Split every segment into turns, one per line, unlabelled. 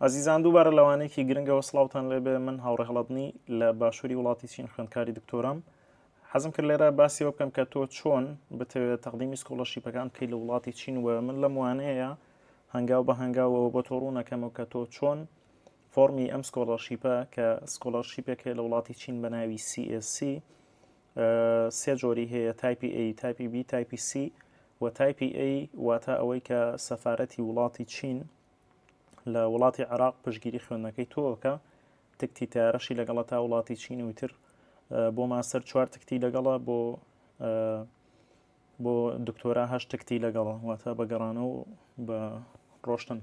ئازیزان دووبارە لەوانەیەکی گرنگەوە سڵاوتان لێبێ من هاوڕێ هەڵەدنی لە باشووری وڵاتی چین خوێندکاری دکتۆرام حەزم کرد لێرە باسیەوە بکەم کە تۆ چۆن بتەوێت تەقدیمی سکۆڵەرشیپەکان بکەیت لە وڵاتی چین و من لەم وانەیە هەنگاو بە هەنگاوەوە بۆ تۆ ڕوونەکەمەوە کە تۆ چۆن فۆرمی ئەم سکۆڵەرشیپە کە سکۆڵەرشیپێکە لە وڵاتی چین بە ناوی CSC سێ جۆری هەیە تایپی A تایپی B تایپی C و تایپی A واتە ئەوەی کە سەفارەتی وڵاتی چین لە وڵاتی عێراق پشتگیری خوێندنەکەی تۆکە تکتی تارەشی لەگەڵە تا وڵاتی چین و تر بۆ ماستەر 4 تکتی لەگەڵە بۆ دکتۆرا 8 تکتی لەگەڵە واتە بەگەڕانە و بە ڕۆشتن.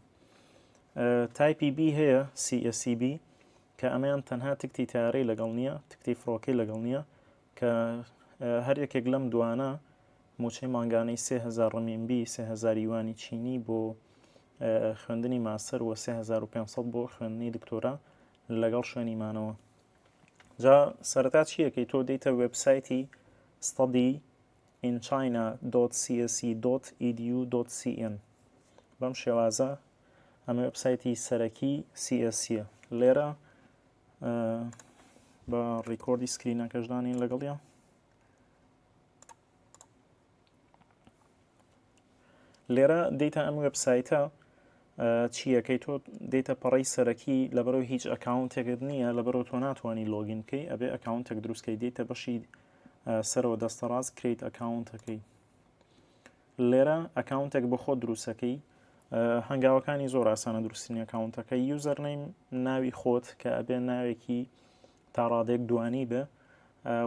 تایپی B هەیە CSCB کە ئەمەیان تەنها تکتی تارەی لەگەڵ نییە تکتی فڕۆکەی لەگەڵ نییە کە هەر یەکێک لەم دوانە موچەی مانگانەی 3000 ڕەمینبی 3000 یوانی چینی بۆ خوێندنی ماستەر و 3500 بۆ خوێندنی دکتۆرا لەگەڵ شوێنی مانەوە. جا سەرەتا چیەکەی تۆ دەیتە وێبسایتی studyinchina.csc.edu.cn بەم شێوازە ئەمە وێبسایتی سەرەکی CSCە لێرە بە ڕیکۆردی سکرینەکەشدانین لەگەڵیە لێرە دەیتە ئەم وێبسایتە چیەکەی تۆ دێتە پەڕەی سەرەکی لەبەرەوە هیچ ئەکاونتێکت نییە لەبەرەوە تۆ ناتوانانی لۆگین بکەی ئەبێ ئەکاونتێک دروستکەی دێتە بەشی سەرەوە دەستەڕاست کریت ئەکاونتەکەی لێرە ئەکاونتێک بۆ خۆت دروستەکەی هەنگاوەکانی زۆر ئاسانە دروستنی ئەکاونتەکەی یوزەرنەیم ناوی خۆت کە ئەبێ ناوێکی تا ڕادێک دوانی بێ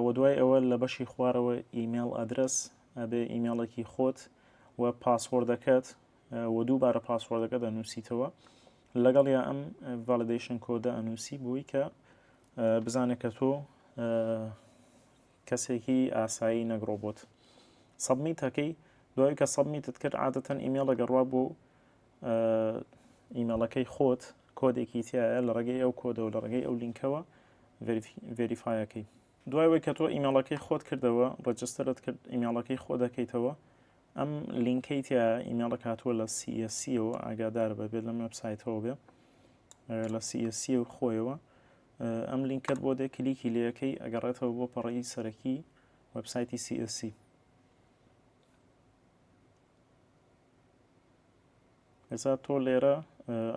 و دوای ئەوە لە بەشی خوارەوە ئیمێل ئەدرس ئەبێ ئیمێڵێکی خۆت و پاسوۆردەکەت و دووبارە پاسوۆردەکە دەنووسیتەوە لەگەڵ یا ئەم ڤالیدیشن کۆدە ئەنووسی بووی کە بزانێت کە تۆ کەسێکی ئاسایی نەگڕۆبۆت سەبمیتەکەی دوای کە سەبمیتت کرد عادەتەن ئیمێڵە گەڕوا بۆ ئیمێڵەکەی خۆت کۆدێکی تایە لە ڕێگەی ئەو کۆدە و لە ڕێگەی ئەو لینکەوە ڤێریفایەکەی دوای کە تۆ ئیمێڵەکەی خۆت کردەوە ڕەجستەرت کرد ئیمێڵەکەی خۆ دەکەیتەوە ئەم لینکەی تیا ئیمێڵە کاتووە لە CSCەوە ئاگادار بەبێت لەم وێبسایتەوە بێ لە CSC و خۆیەوە ئەم لینکت بۆ دێ کلیکی لەکەی ئەگەڕێتەوە بۆ پەڕەی سەرەکی وێبسایتی CSC ئێستا تۆ لێرە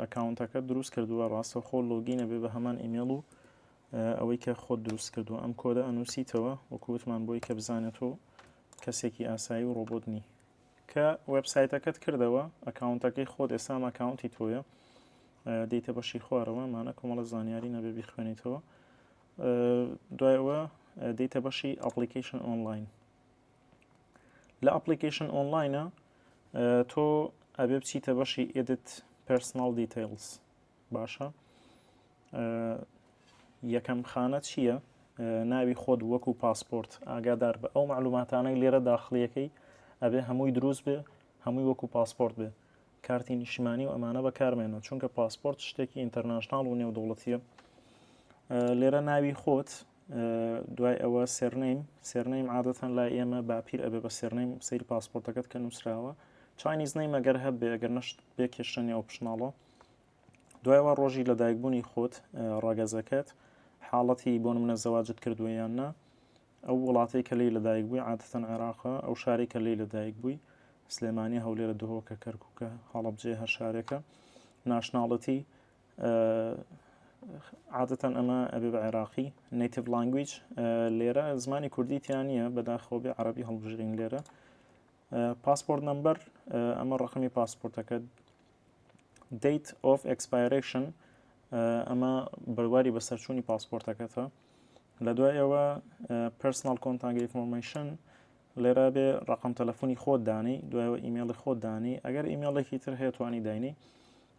ئەکاونتەکە دروست کردووە ڕاستە خۆ لۆگینە بێ بە هەمان ئیمێڵ و ئەوەی کە خۆت دروست کردووە ئەم کۆدە ئەنووسیتەوە وەکووتمان بۆی کە بزانێتەوە کەسێکی ئاسایی و ڕۆبۆت نی کە وێبسایتەکەت کردەوە ئەکاونتەکەی خۆت ئێسام ئەکاونتی تۆیە دەیتە بەشی خوارەوە مانە کۆمەڵە زانیاری نەبێ بیخوێنیتەوە دوایەوە دەیتە بەشی ئەپلیکیشن ئۆنلاین لە ئەپلیکیشن ئۆنلاینە تۆ ئەبێ بچیتە بەشی ئێدت پرسنال دیتیلز باشە یەکەم خانە چییە ناوی خۆت وەکو پاسپۆرت ئاگادار بە ئەو معلوماتانەی لێرە داخلیەکەی ئەبێ هەمووی دروست بێ هەمووی وەکو پاسپۆرت بێ کارتی نیشتیمانی و ئەمانە بەکارمێنە چونکە پاسپۆرت شتێکی ئینتەرناشناڵ و نێودوڵەتیە لێرە ناوی خۆت دوای ئەوە سێرنەیم عادەتەن لای ئێمە باپیر ئەبێ بە سێرنەیم سەیری پاسپۆرتەکەت کە نووسراوە چاینیز نەیم ئەگەر هەبێ ئەگەر نەشت بێ کێشەنی ئەو پشناڵە دوایەوە ڕۆژی لەدایکبوونی خۆت ڕەگەزەکەت حاڵەتی بۆ نمونە زەواجت کردووە یان نا ئەو وڵاتەی کە لێی لەدایک بووی عادەتەن عێراقە ئەو شاری کە لێی لەدایک بووی سلێمانی هەولێرە دهۆکە کەرکووکە هەڵەبجێ هەر شارێکە ناشناڵەتی عادەتەن ئەمە ئەبێ بە عێراقی نیتیڤ لانگویج لێرە زمانی کوردی تیان نییە بەداخەوە بێ عەرەبی هەڵبژێرین لێرە پاسپۆرت نمبەر ئەمە ڕقمی پاسپۆرتەکە date of expiration ئەمە بڕواری بەسەرچوونی پاسپۆرتەکەتە لە دوای ئەوە personal contact information لێرە بێ ڕقم تەلەفۆنی خۆت دانی دوایەوە ئیمێڵی خۆت دانی ئەگەر ئیمێڵێکی تر هەیە توانی داینی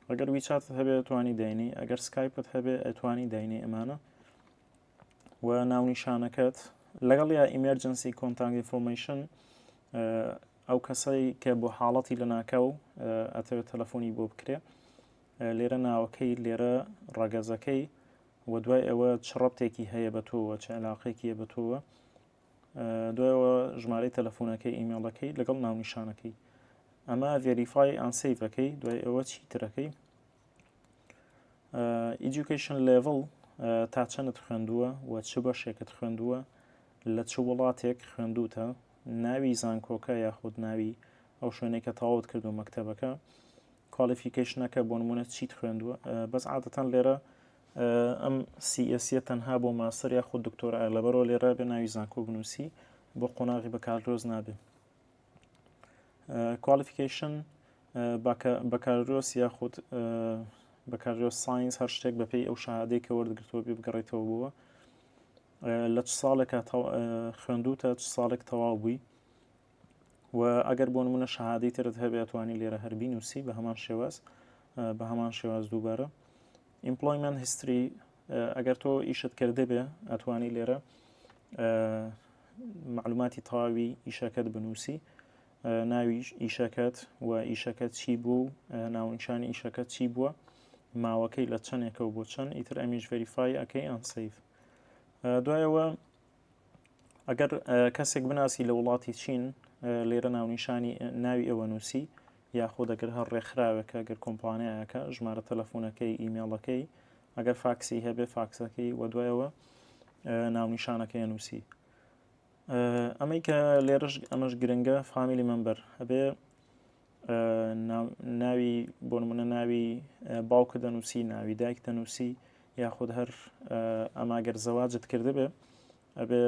ئەگەر ویچاتت هەبێ توانی داینی ئەگەر سکایپت هەبێ ئەتوانی داینی ئەمانە و ناونیشانەکەت لەگەڵ یا ئیمەرجەنسی contact information ئەو کەسەی کە بۆ حاڵەتی لە ناکەو ئەتەوێت تەلەفۆنی بۆ بکرێ لێرە ناوەکەی لێرە ڕەگەزەکەی و دوای ئەوە چ ڕەبتێکی هەیە بە تۆوە چه علاقەیەکی بە تۆوە دوایەوە ژمارەی تەلەفۆنەکەی ئیمێڵەکەی لەگەڵ ناونیشانەکەی ئەمە ڤێریفای ئان سەیڤەکەی دوای ئەوە چیترەکەی education level تا چەندت خوێندووە و چ بەشێکت خوێندووە لە چ وڵاتێک خوێندووتە ناوی زانکۆکە یاخود ناوی ئەو شوێنێک کە تەواوت کردو مەکتەبەکە کوالیفیکیشنەکە بۆ نمونە چیت خوێندووە بەس عادەتەن لێرە ئەم CSE تەنها بۆ ماستەر یاخود دکتۆرا لەبەرەوە لێرە بێ ناوی زانکۆ بنووسی بۆ قۆناغی بەکارۆز نابێ کوالیفیکیشن بەکارۆس یاخود بەکارۆس ساینس هەر شتێک بەپێی ئەو شەهادەی کە وەرگرتووە بێ بگەڕێتەوە بووە لە چ ساڵێکە خوێندووتە چ ساڵێک تەواو بووی و ئەگەر بۆ نمونە شەهادەی ترت هەبێ ئەتوانی لێرە هەر بینووسی بە هەمان شێواز دووبارە employment history ئەگەر تۆ ئیشت کردە بێ ئەتوانی لێرە معلوماتی تەواوی ئیشەکەت بنووسی ناوی ئیشەکەت و ئیشەکەت چی بوو ناونیشانی ئیشەکەت چی بووە ماوەکەی لە چەندێکە و بۆ چەند ئیتر ئەمیش ڤەریفای ئەکەی ئەنسەیف دوایەوە ئەگەر کەسێک بناسی لە وڵاتی چین لێرە ناونیشانی ناوی ئەوە نووسی یاخۆ دەگەر هەر ڕێکخراوێکە ئەگەر کۆمپانیایەکە ژمارە تەلەفۆنەکەی ئیمێڵەکەی ئەگەر فاکسی هەبێ فاکسەکەی و دوایەوە ناونیشانەکەی نووسی ئەمەی کە لێرەش ئەمەش گرنگە فامیلی مەمبەر هەبێ ناوی بۆ نمونە ناوی باوکە دەنووسی ناوی دایک دەنووسی یاخود هەر ئەماگەر زەواجت کرده بێ ئەبێ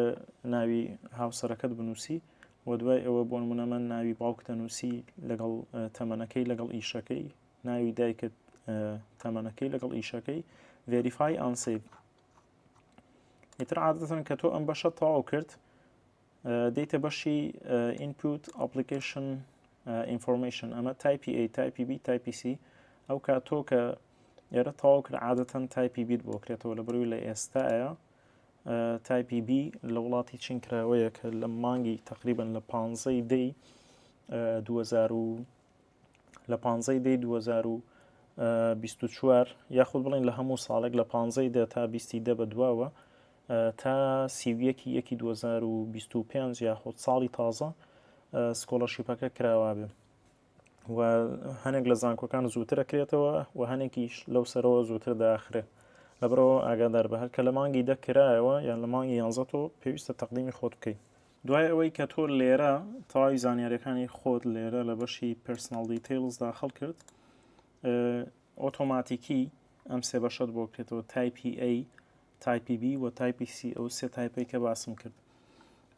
ناوی هاوسەرەکەت بنووسی و دوای ئەوە بۆ نمونە من ناوی باوک دەنووسی لەگەڵ تەمەنەکەی لەگەڵ ئیشەکەی ناوی دایکت تەمەنەکەی لەگەڵ ئیشەکەی ڤێریفای ئان سیڤ ئیتر عادەتەن کە تۆ ئەم بەشە تەواو کرد دەیتە بەشی input application information ئەمە تایپی A تایپی B تایپی C ئەو کاتۆ کە ئێرە تەواو کرد عادەتەن تایپی بیت بۆ کرێتەوە لە بەروی لە ئێستاە تایپی B لە وڵاتی چین کراوەیە کە لە مانگی تقریبا لە 15 دەی 2024 یاخود بڵین لە هەموو ساڵێک لە 15 دە تا 20 دە بە دواوە تا سیویەکی 2025 یاخود ساڵی تازە سکۆلەرشیپەکە کراوە بێ و هەنێک لە زانکۆکان زووترە کرێتەوە و هەنێکیش لەو سەرەوە زووتر داخرێ لەبرەوە ئاگادار بە هەر کە لە مانگی دەکرایەوە یان لە مانگی 11 تۆ پێویستە تەقدیمی خۆت بکەیت دوای ئەوەی کە تۆ لێرە تەواوی زانیاریەکانی خۆت لێرە لە بەشی پرسنال دیتیلز داخل کرد ئۆتۆماتیکی ئەم سێ بەشت بۆ کرێتەوە تایپی A تایپی B و تایپی C ئەو سێ تایپی کە باسم کرد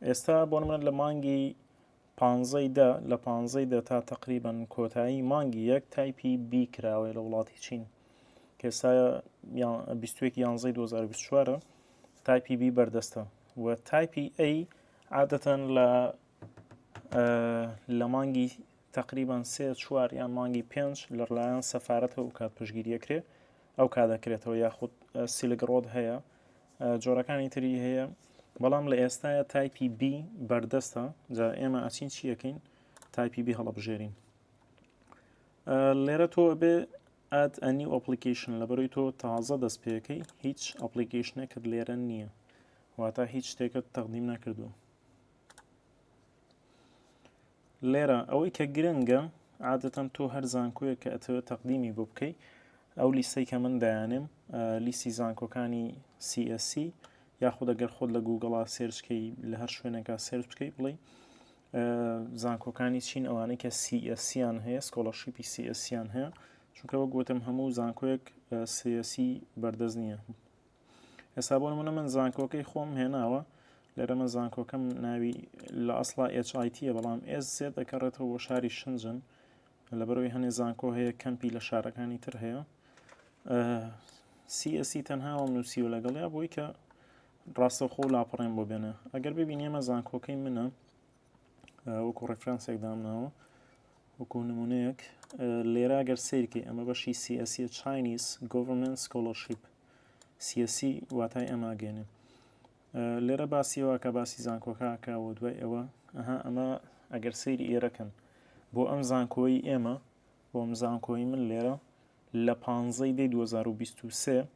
ئێستا بۆ نمونە لە مانگی 15 لە 15 تا تقریبا کۆتایی مانگی یەک تایپی B کراوە لە وڵاتی چین کە ئێستا 21/11/2024 تایپی B بەردەستە و تایپی A عادەتەن لە مانگی تقریبا 3-4 یان مانگی 5 لەلایەن سەفارەتەوە و کات پشگیریەکرێ ئەو کادەکرێتەوە یاخود سیلگڕۆد هەیە جۆرەکانی تری هەیە بەڵام لە ئێستاە تایپی B بەردەستە جا ئێمە ئەچین چیەکەین تایپی B هەڵەبژێرین لێرە تۆ بێ ئەد ئەنی ئۆپلیکیشن لە بەروی تۆ تازە دەست پێەکەی هیچ ئەپلیکیشنێکت لێرە نییە واتە هیچ شتێکت تەقدیم نەکردو لێرە ئەوەی کە گرنگە عادەتەن تۆ هەر زانکۆیە کە ئەتەوێت تەقدیمی بۆ بکەی ئەو لیستەی کە من دایانێم لیستی زانکۆکانی CSC یاخود ئەگەر خۆت لە گوگڵا سێرچکەی لە هەر شوێنێکا سێرچ بکەی بڵێ زانکۆکانی چین ئەوانەی کە CSCیان هەیە سکۆلەرشیپی CSCیان هەیە چونکە وە گوتم هەموو زانکۆیەک CSC بەردەست نییە ئێستا بۆ نمونە من زانکۆکەی خۆم هێناوە لێرە من زانکۆکەم ناوی لە ئەسڵا HITە بەڵام S دەکەڕێتەوە بۆ شاری شنجن لەبەرەوەی هەنێ زانکۆ هەیە کەمپی لە شارەکانی تر هەیە CSC تەنهاوە نووسیوە لەگەڵیا بۆی کە ڕاستەوخۆ و لاپەڕێن بۆ بێنە ئەگەر ببینی ئێمە زانکۆکەی منە وەکو ڕێفرانسێک دامناوە وەکو نمونەیەک لێرە ئەگەر سیرکەی ئەمە بەشی CSC Chinese Government Scholarship CSC واتای ئەماگەێنێ لێرە باسیەوە کە باسی زانکۆکەکەوە دوای ئەوە ئەمە ئەگەر سەیری ئێرەکەن بۆ ئەم زانکۆی ئێمە بۆ ئەم زانکۆی من لێرە لە 15/2023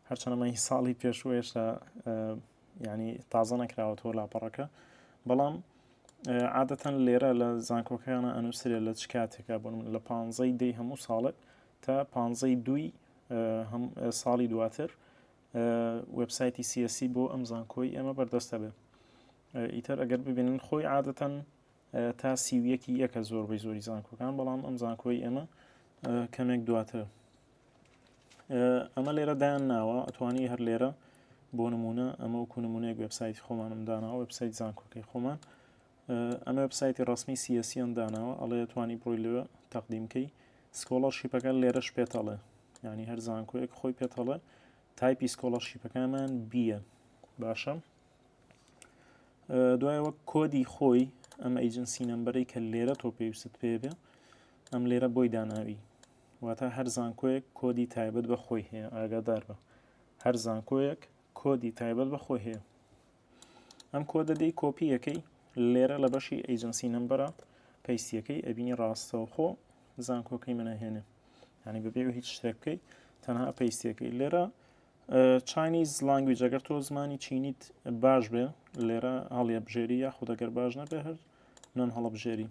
هەرچەنەمەی ساڵی پێشوێشە ینی تازە نەکراوەتەوە لاپەڕەکە بەڵام عادەتەن لێرە لە زانکۆکەیانە ئەنووسرێت لە چ کاتێکە بۆ لە 15 هەموو ساڵێک تا 15/2 هەم ساڵی دواتر وێبسایتی CSC بۆ ئەم زانکۆی ئێمە بەردەستە بێ. ئیتر ئەگەر ببینن خۆی عادەتەن تا سیویەکی یەکە زۆربەی زۆری زانکۆکان، بەڵام ئەم زانکۆی ئێمە کەمێک دواتر. ئەمە لێرە دایان ناوە، ئەتوانی هەر لێرە بۆ نمونە ئەمە وەکو نمونەیەک وێبسایتی خۆمانم داناوە، وێبسایت زانکۆکەی خۆمان. ئەمە وێبسایتی ڕسمی CSC داناوە، ئەڵێ توانی بڕۆی لێوە تەقدیمکەی سکۆڵەرشیپەکە لێرەش پێتەڵێ، یعنی هەر زانکۆیەک خۆی پێتەڵێ تایپی سکۆڵەرشیپەکەمان بیە. باشە، دوایەوە کۆدی خۆی ئەم ئەیجنسی نەمبەرەی کە لێرە تۆ پێویستت پێ بێ ئەم لێرە بۆی داناوی، واتە هەر زانکۆیەک کۆدی تایبەت بە خۆی هەیە. ئاگادار بە هەر زانکۆیەک کۆدی تایبەت بە خۆی هەیە. ئەم کۆدە دەی کۆپیەکەی لێرە لە بەشی ئەیجنسی نەمبەرە پەیستیەکەی ئەبینی ڕاستەوخۆ زانکۆکەی منەهێنێ، ینی بەبێ هیچ شتێک بکەی تەنها پەیستیەکەی. لێرە چاینیز لانگویج ئەگەر تۆ زمانی چینیت باش بێ لێرە هەڵیە بژێری، یاخود ئەگەر باش نەبێ هەر نەن هەڵە بژێری.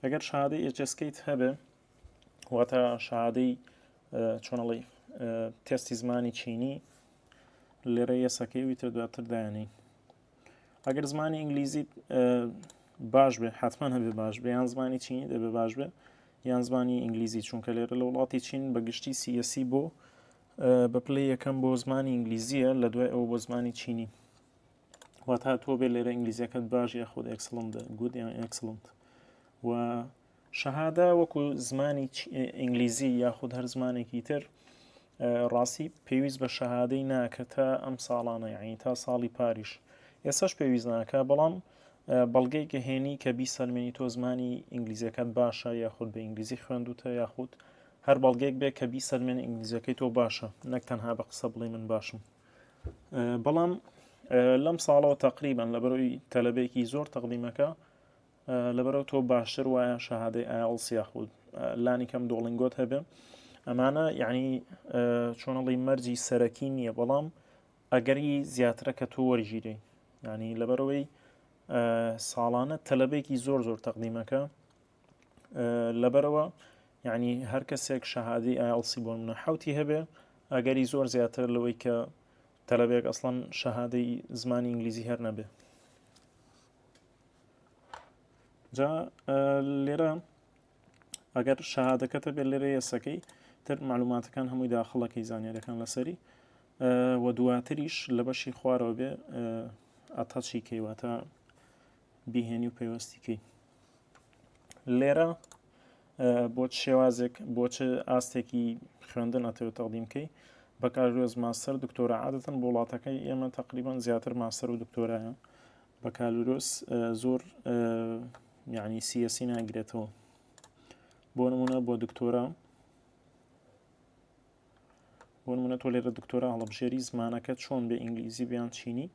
ئەگەر شادەی HSKیت هەبێ واتە شادەی چۆنەڵی تێستی زمانی چینی لێرە یەسەکەی ویتر دواتر دایانەی. ئەگەر زمانی ئینگلیزیت باش بێ حتمما هەبێ باش بێ، یان زمانی چینی دەبێ باش بێ یان زمانی ئینگلیزی، چونکە لێرە لە وڵاتی چین بەگشتی CSC بۆ بە پلەی یەکەم بۆ زمانی ئینگلیزیە، لە دوای ئەو بۆ زمانی چینی. واتە تۆ بێ لێرە ئینگلیزیەکەت باش یاخود ئەکسڵنتە، گود یان ئەکسڵنت. و شەهادە وەکو زمانی ئینگلیزی یاخود هەر زمانێکی تر ڕاستی پێویست بە شەهادەی ناکە تا ئەم ساڵانە، یعنی تا ساڵی پاریش. ئێساش پێویست ناکە، بەڵام بەڵگەی کە هێنی کە بیسەلمێنی تۆ زمانی ئینگلیزیەکەت باشە یاخود بە ئینگلیزی خوێندوتە، یاخود هەر بەڵگەیەک بێت کە بیسەلمێن ئینگلیزیەکەی تۆ باشە، نەک تەنها بە قسە بڵێ من باشم. بەڵام لەم ساڵەوە تەقریبەن لەبەرەوەی تەلەبێکی زۆر تەقدیمەکە لەبەرەوە تۆ باشتر وایە شەهادەی IELTS یاخود لانی کەم دۆڵینگۆت هەبێ. ئەمانە یعنی چۆنەڵی مەرجی سەرەکی نییە، بەڵام ئەگەری زیاترە کە تۆ وەرگیرەی، یعنی لەبەرەوەی ساڵانە تەلەبێکی زۆر زۆر تەقدیمەکە لەبەرەوە، یعنی هەر کەسێک شەهادەی IELTS بۆ منە حوتی هەبێ ئەگەری زۆر زیاتر لەوەی کە تەلەبێک ئەسڵەن شەهادەی زمانی ئینگلیزی هەر نەبێ. جا لێرە ئەگەر شەهادەکەتە بێت لێرە یەسەکەی تر معلوماتەکان هەمووی داخڵەکەی زانیاریەکان لەسەری، و دواتریش لە بەشی خوارەوە بێ ئەتەچی کەی واتە بیهێنی و پەیوەستیکەی. لێرە بۆ شێوازێک بۆ چ ئاستێکی خوێندن ئەتەوێت تەقدیمکەی بەکارهێز ماستەر دکتۆرا، عادەتەن بۆ وڵاتەکەی ئێمە تقریبان زیاتر ماستەر و دکتۆرایە، بەکالوروس زۆر یعنی CSC ناگرێتەوە. بۆ نمونە بۆ دکتۆرا، بۆ نمونە تۆ لێرە دکتۆرا هەڵەبژێری زمانەکەت چۆن بێ ئینگلیزی بیان چینی.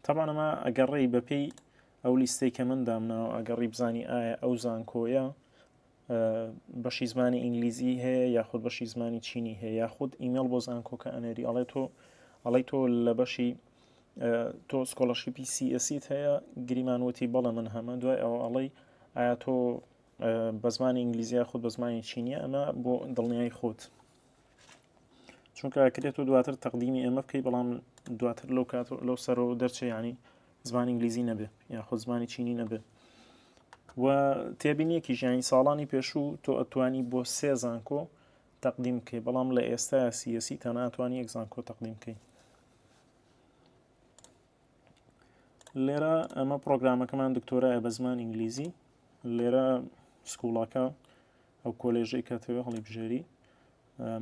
طبعا ئەمە ئەگەڕێی بەپێی ئەو لیستەی کە من دامناوە، ئەگەڕی بزانی ئایا ئەو زانکۆیە بەشی زمانی ئینگلیزی هەیە یاخود بەشی زمانی چینی هەیە، یاخود ئیمێل بۆ زانکۆکە ئەنێری ئەڵێ تۆ لە بەشی تۆ سکۆڵەرشیپی CSCت هەیە، گریمانوتی بەڵە من هەمە، دوای ئەوە ئەڵێ ئایا تۆ بە زمانی ئینگلیزی یاخود بە زمانی چینیە، ئەمە بۆ دڵنیای خۆت، چونکە ئەکرێت و دواتر تەقدیمی ئێمە بکەی، بەڵام دواتر لەو سەرەوە دەرچێ یعنی زمانی ئینگلیزی نەبێ یاخود زمانی چینی نەبێ. و تێبینیەکی ژیانی ساڵانی پێشوو تۆ ئەتوانی بۆ 3 زانکۆ تەقدیم بکەی، بەڵام لە ئێستا CSC تەنها ئەتوانی 1 زانکۆ تەقدیم بکەی. لێرە ئەمە پرۆگرامەکەمان دکتۆرایە بە زمانی ئینگلیزی. لێرە سکوڵەکە ئەو کۆلێژەی کاتەوە هەڵی بژێری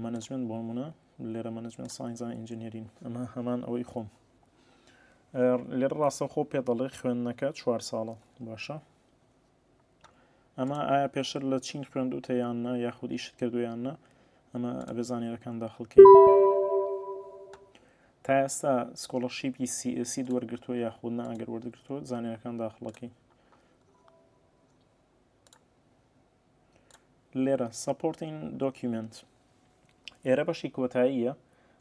مەنەجمنت بۆ نمونە، لێرە مەنەجمنت ساینس ئەند ئینجینێرین، ئەمە هەمان ئەوەی خۆم. لێرە ڕاستەوخۆ پێ دەڵێ خوێندنەکە 4 ساڵە، باشە. ئەمە ئایا پێشتر لە چین خوێندوتە یان نا، یاخود ئیشت کردو یان نا، ئەمە ئەبێ زانیاریەکان داخڵکەی. تا ئێستا سکۆڵەرشیپی CSC وەرگرتووە یاخود نا، ئەگەر وەرگرتووە زانیاریەکان داخڵەکەی. لێرە سەپۆرتینگ دۆکیومنت، ئێرە بەشی کۆتاییە،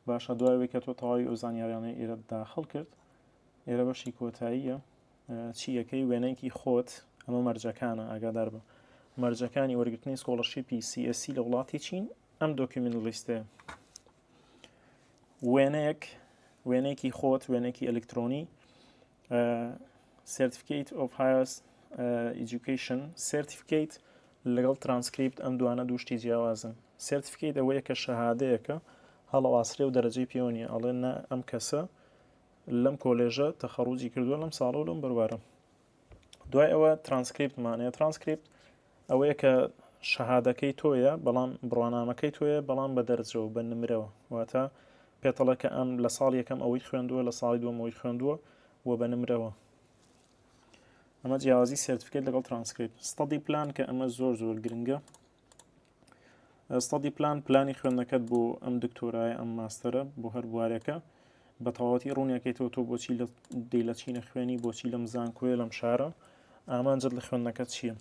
باشە دوایەوەی کە تۆ تەواوی ئەو زانیاریانەی ئێرە داخڵ کرد، ئێرە بەشی کۆتاییە چی یەکەی وێنەیەکی خۆت، ئەمە مەرجەکانە، ئاگادار بە مەرجەکانی وەرگرتنی سکۆڵەرشیپی CSC لە وڵاتی چین، ئەم دۆکیومنت لیستەیە. وێنەیەکی خۆت وێنێکی ئەلکترۆنی Certificate of Higher Education Certificate لەگەڵ ترانسکریپت ئەم دوانە دووشتی جیاوازن. Certificate ئەوەیە کە شەهادەیەکە هەڵەواسرێ و دەرەجەی پێوەنیە ئەڵێن ئەم کەسە لەم کۆلێژە تەخەڕوجی کردووە لەم ساڵە و لەم بڕوارە. دوای ئەوە ترانسکریپتمانەیە. ترانسکریپت ئەوەیە کە شەهادەکەی تۆیە بەڵام بڕوانامەکەی تۆیە بەڵام بە دەرجەوە بە نمرەوە واتە پێتەڵە کە ئەم لە ساڵ یەکەم ئەوەی خوێندووە لە ساڵی دووەم ئەوەی خوێندووە و بە نمرەوە. ئەمە جیاوازی سرتیفیکێت لەگەڵ ترانسکریپت. ستادی پلان کە ئەمە زۆر گرنگە. ستادی پلانی خوێندنەکەت بۆ ئەم دکتۆرایە ئەم ماستەرە بۆ هەر بوارێکە بە تەواوەتی ڕوونیەکەیتەوە تۆ بۆچی لە چینە خوێنی بۆچی لەم زانکۆیە لەم شارە ئامانجت لە خوێندنەکەت چییە.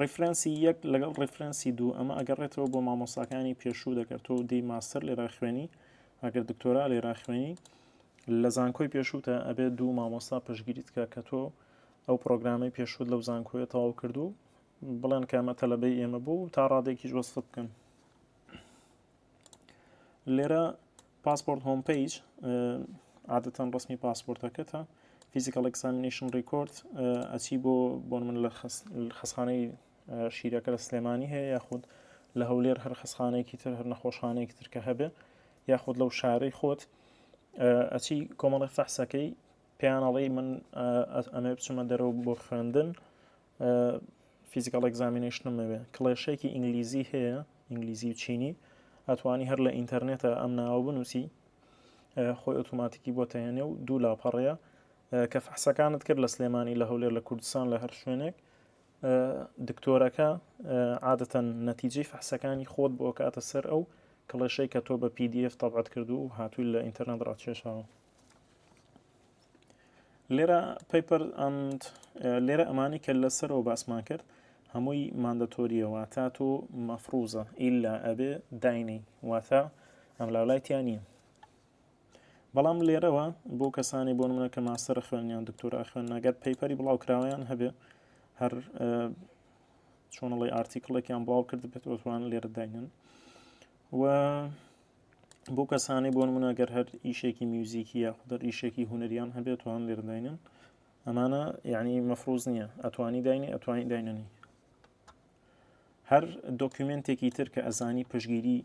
ڕیفرەنسی 1 لەگەڵ ڕیفرەنسی 2 ئەمە ئەگەڕێتەوە بۆ مامۆستاکانی پێشوو دەکرد تۆ دەی ماستەر لێرا خوێنی ئەگەر دکتۆرا لێرا خوێنی لە زانکۆی پێشووتە ئەبێت 2 مامۆستا پشگیریت کە تۆ ئەو پرۆگرامی پێشووت لەو زانکۆیە تەواو کردو بڵێن کە ئەمە تەلەبەی ئێمە بوو تا ڕادێکیش وەسفت بکەن. لێرە پاسپۆرت هۆم پیج عادەتەن ڕسمی پاسپۆرتەکەتە فیزیکال ئەکزامینیشن ڕیکۆرد ئەچی بۆ من لە خەسخانەی شیرەکە لە سلێمانی هەیە یاخود لە هەولێر هەر خەسخانەیەکی تر هەر نەخۆشخانەیەکی تر کە هەبێ یاخود لەو شارەی خۆت ئەچی کۆمەڵی فەحسەکەی پێیانەڵی من ئەمە بچمە دەرەوە بۆ خوێندن فیزیکال ئەکزامینیشنم بێ کڵێشێکی ئینگلیزی هەیە ئینگلیزی و چینی ئەتوانی هەر لە ئینتەرنێتە ئەم ناوە بنووسی خۆی ئۆتۆماتیکی بۆ تەهێنێ و 2 لاپەڕەیە کە فەحسەکانت کرد لە سلێمانی لە هەولێر لە کوردستان لە هەر شوێنێک دکتۆرەکە عادەتەن نەتیجەی فەحسەکانی خۆت بۆ کاتە سەر ئەو کڵێشەی کە تۆ بە PDF تەبعەت کردو و هاتووی لە ئینتەرنێت ڕاکێشاوە. لێرە ئەمانی کە لەسەرەوە باسمان کرد هەمووی ماندەتۆریە واتە تۆ مەفروزە ئیلا ئەبێ داینەی واتە ئەم لاولایتیان نییە. بەڵام لێرەوە بۆ کەسانی بۆ نمونە کە ماستەرە خوێنیان دکتۆرا خوێن ئەگەر پەیپەری بڵاوکراوەیان هەبێ هەر چۆنەڵی ئارتیکڵێکیان بڵاو کرد بێت ئۆتوانن لێرە داینن و بۆ کەسانی بۆ نمونە گەر هەر ئیشێکی میوزیکی یاخود ئیشێکی هونەریان هەبێت توان لێرە داینن ئەمانە یعنی مەفروز نییە ئەتوانی داینی ئەتوانی دایننی. هەر دۆکیومنتێکی تر کە ئەزانی پشگیری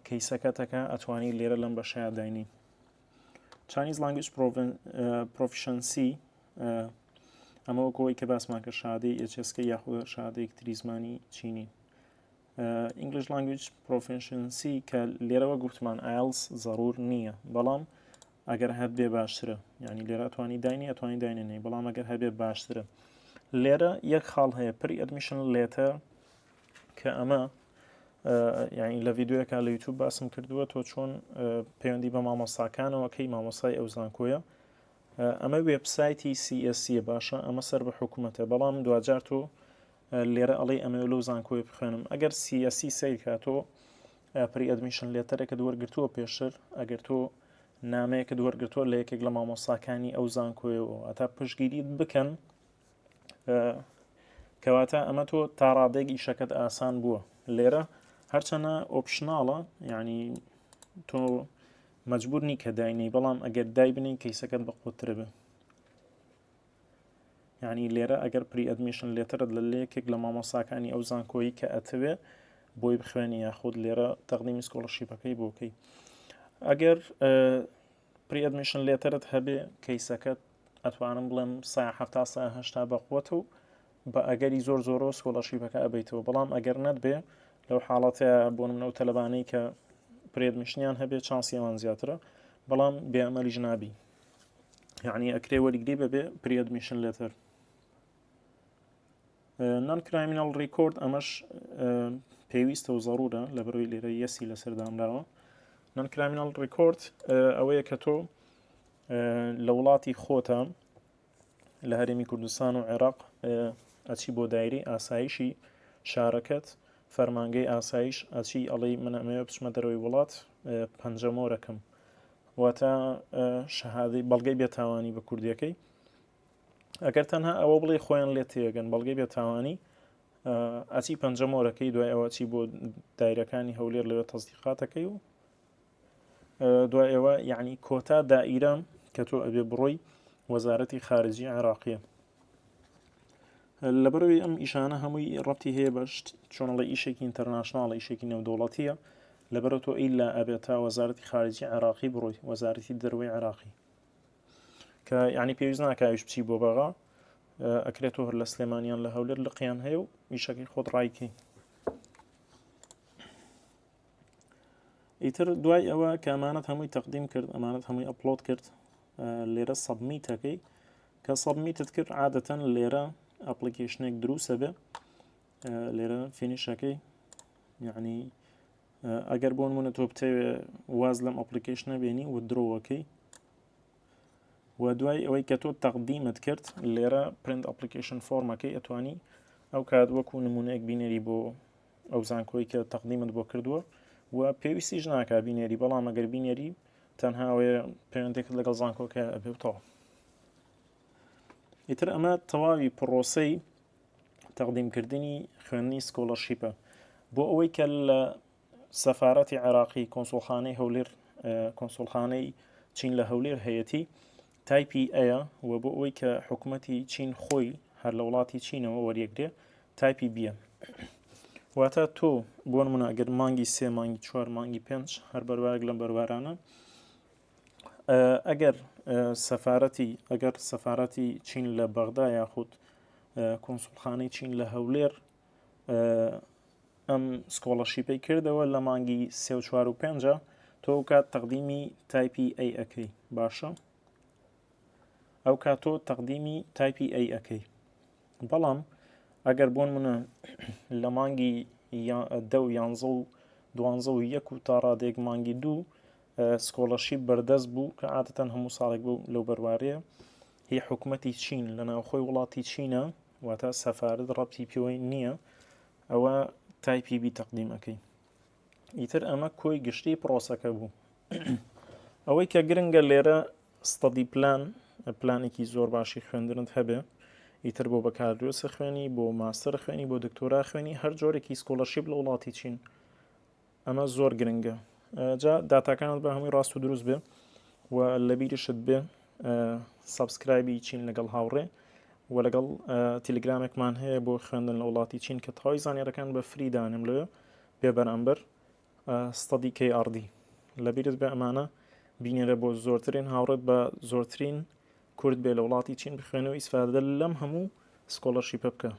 کەیسەکەتەکە ئەتوانی لێرە لەم بەشەیە داینی. Chinese Language Proficiency ئەمە وەکەوەی کە باسمان کە شادەی HSK یاخود شادەیەک تری زمانی چینی. English Language Proficiency کە لێرەوە گوتمان IELTS ضرور نییە بەڵام ئەگەر هەت بێ باشترە یعنی لێرە ئەتوانی داینی ئەتوانی داینێنی بەڵام ئەگەر هەبێ باشترە. لێرە یەک خاڵ هەیە پری ئەدمیشن لێتەر کە ئەمە یعنی لە ڤیددیوەکە لە یوتیوب باسم کردووە تۆ چۆن پەیوەندی بە مامۆستاکانەوە کەی مامۆستای ئەو زانکۆیە ئەمە وێبسایتی CSC باشە ئەمە سەر بە حکوومەتە بەڵام دوجار تۆ لێرە ئەڵێ ئەمە لەو زانکۆی بخوێنم ئەگەر CSC سیر کاتۆ پری ئەدمیشن لێتەرێکە دووەرگرتووە پێشتر ئەگەر تۆ نامەیەکە دووەرگرتووە لە یەکێک لە مامۆستاکانی ئەو زانکۆیەوە ئەتا پشگیریت بکەن کەواتە ئەمە تۆ تا ڕادێک ئیشەکەت ئاسان بووە. لێرە هەرچەنە ئۆپشناڵە یعنی تۆ مەجبور نی کە داینەی بەڵام ئەگەر دای بنی کەیسەکەت بەقوترە بێ یعنی لێرە ئەگەر پری ئەدمیشن لێترت لە یەکێک لە مامۆستاکانی ئەو زانکۆیی کە ئەتەوێ بۆی بخوێنی یاخود لێرە تەقدیمی سکۆڵەرشیپەکەی بۆکەی ئەگەر پری ئەدمیشن لێترت هەبێ کەیسەکەت ئەتوانم بڵێم سایە 70 بەقوتە و بە ئەگەری زۆر زۆرۆ سکۆڵەرشیپەکە ئەبیتەوە بەڵام ئەگەر نەت بێ لەو حاڵەتەیە بۆ نمونە و تەلەبانەی کە پری ئەدمیشنیان هەبێ چانسیەوان زیاترە بەڵام بێئەمەلیش نابی یعنی ئەکرێ وەرگری بەبێ پری ئەدمیشن لێتەر. نان کراینال ڕیکۆرد ئەمەش پێویستە و ضرورە لە بەرەوەی لێرە یەسی لەسەر دامراوە. نان کراینال ڕیکۆرد ئەوەیە کە تۆ لە وڵاتی خۆتە لە هەرێمی کوردستان و عێراق ئەچی بۆ دایری ئاسایشی شارەکەت فەرمانگەی ئاسایش ئەچی ئەڵێ من ئەمەوێ بچمە دەرەوەی وڵات پەنجەمۆرەکەم واتە شەهادەی بەڵگەی بێتاوانی بە کوردیەکەی ئەگەر تەنها ئەوە بڵێ خۆیان لێ تێگەن بەڵگەی بێتاوانی ئەچی پەنجەمۆرەکەی دوای ئەوە چی بۆ دایرەکانی هەولێر لەوێ تەزدیقاتەکەی و دوای ئەوە یعنی کۆتا دائیرە کە تۆ ئەبێ بڕۆی وەزارەتی خارجی عێراقیە. لەبەرەوەی ئەم ئیشانە هەمووی ڕەتی هەیە بە چۆنەڵی ئیشێکی ئینتەرناشناڵە، ئیشێکی نێودەوڵەتیە، لەبەرە تۆ ئیلا ئەبێت تا وەزارەتی خارجی عێراقی بڕۆی، وەزارەتی دەروەی عێراقی، کە یعنی پێویست ناکاویش بچی بۆ بەغا، ئەکرێتەوە هەر لە سلێمانیان لە هەولێر لقیان هەیە و ئیشەکەی خۆت ڕایکەی. ئیتر دوای ئەوە کە ئەمانەت هەمووی تەقدیم کرد، ئەمانەت هەمووی ئەپلۆد کرد، لێرە سەبمیتەکەی کە سەبمیتت کرد عادەتەن لێرە ئەپلیکیشنێک دروسە بێ، لێرە فینیشەکەی یعنی ئەگەر بۆ نمونە تۆ بتەوێ واز لەم ئەپلیکیشنە بێنی و درۆوەکەی و دوای ئەوەی کە تۆ تەقدیمت کرد لێرە پرنت ئەپلیکیشن فۆرمەکەی ئەتوانی ئەو کات وەکو نمونەیەک بینێری بۆ ئەو زانکۆی کە تەقدیمت بۆ کردووە و پێویستیش ناکا بینێری، بەڵام ئەگەر بینێری تەنها ئەوەیە پەیوەندێکت لەگەڵ زانکۆکە ئەبێتەوە. ئیتر ئەمە تەواوی پرۆسەی تەقدیمکردنی خوێندنی سکۆلەرشیپە بۆ ئەوەی کە لە سەفارەتی عێراقی کۆنسوڵخانەی هەولێر، کۆنسوڵخانەی چین لە هەولێر هەیەتی تایپی ئەیە و بۆ ئەوەی کە حکوومەتی چین خۆی هەر لە وڵاتی چینەوە وەریەگرێ تایپی بیە. واتە تۆ بۆ نمونە ئەگەر مانگی 3 مانگی 4 مانگی 5 هەر بەروارێک لەم بەروارانە ئەگەر سەفارەتی چین لە بەغدا یاخود کۆنسوڵخانەی چین لە هەولێر ئەم سکۆڵەرشیپەی کردەوە لە مانگی 3 و 4 و 5 تۆ کات تەقدیمی تایپی ئەی ئەەکەی، باشە ئەو کاتۆ تەقدیمی تایپی ئەی ئەەکەی. بەڵام ئەگەر بۆ نمونە لە مانگی 10 و 11 و 12 و 1 و تا ڕادێک مانگی 2 سکۆڵەرشیپ بەردەست بوو کە عادەتەن هەموو ساڵێک بوو لەو بەروارەیە، هی حکوومەتی چین لە ناوخۆی وڵاتی چینە واتە سەفارەت ڕەبتی پێوەی نییە ئەوە تایپی بی تەقدیمەکەی. ئیتر ئەمە کۆی گشتی پرۆسەکە بوو. ئەوەی کە گرنگە لێرە ستەدی پلانێکی زۆر باشی خوێندنت هەبێ، ئیتر بۆ بەکاردوێسە خوێنی، بۆ ماستەر خوێنی، بۆ دکتۆرا خوێنی، هەر جۆرێکی سکۆلەرشیپ لە وڵاتی چین، ئەمە زۆر گرنگە. جا داتاکانت بە هەمووی ڕاست و دروست بێ و لە بیرشت بێ سابسکرایبی چین لەگەڵ هاوڕێ و لەگەڵ تیلگرامێکمان هەیە بۆ خوێندن لە وڵاتی چین کە تەواوی زانیاریەکان بە فری دانێم لێ بێ بەرامبەر ستەدی KRD. لە بیرت بێ ئەمانە بینێرە بۆ زۆرترین هاوڕێت بە زۆرترین کورد بێ لە وڵاتی چین بخوێنەوە ئیسفادە لەم هەموو سکۆلەرشیپە بکە.